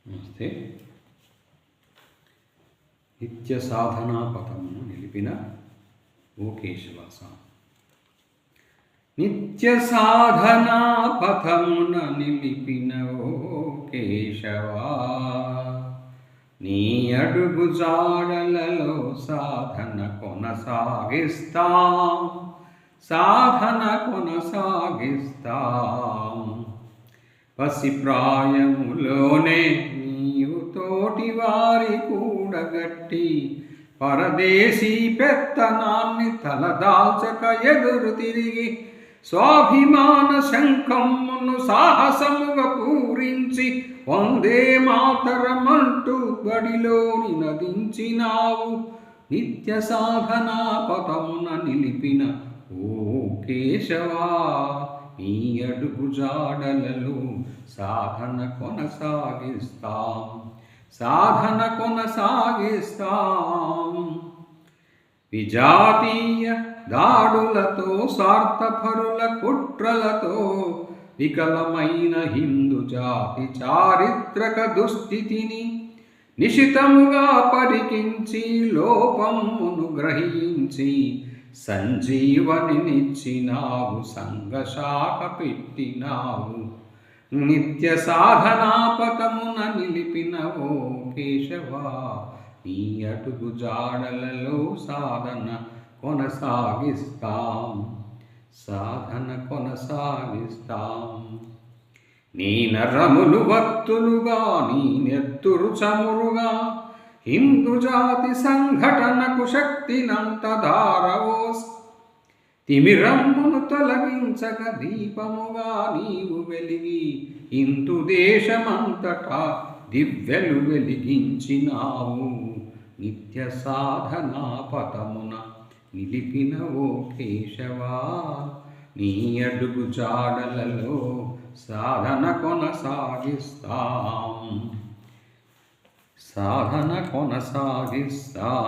నమస్తే. నిత్య సాధనా పథమును నిలిపిన ఓ కేశవాస. నిత్య సాధనా పథమున నిలిపిన ఓ కేశవా, నీ అడుగు జాడలలో సాధన కొనసాగిస్తాం, సాధన కొనసాగిస్తాం. పసి ప్రాయములోనే నీవు తోటి వారి కూడగట్టి పరదేశీ పెత్తనాన్ని తలదాల్చక ఎదురు తిరిగి స్వాభిమాన శంఖమును సాహసముగా పూరించి వందే మాతరమంటూ బడిలోని నదించినావు. నిత్య సాధనా పథమున నిలిపిన ఓ కేశవా, నీ అడుగు జాడలలో సాధన కొనసాగిస్తాం, సాధన కొనసాగిస్తాం. విజాతీయ దాడులతో స్వార్థపరుల కుట్రలతో వికలమైన హిందూ జాతి చారిత్రక దుస్థితిని నిశితముగా పరికించి లోపమును గ్రహించి సంజీవనినిచ్చినావు, సంఘశాఖ పెట్టినావు. నిత్య సాధనా పథమున నిలిపిన ఓ కేశవా, నీ అడుగు జాడలలో సాధన కొనసాగిస్తాం, సాధన కొనసాగిస్తాం. నీ నరములు వత్తులుగా, నీ నెత్తురు చమురుగా హిందూ జాతి సంఘటనకు శక్తినంత ధారవోస్. తిమిరమ్మును తొలగించక దీపముగా నీవు వెలిగి హిందూ దేశమంతటా దివ్యలు వెలిగించినావు. నిత్య సాధనా పథమున నిలిపిన ఓ కేశవా, నీ అడుగు జాడలలో సాధన కొనసాగిస్తాం, సాధన కొనసాగిస్తాం.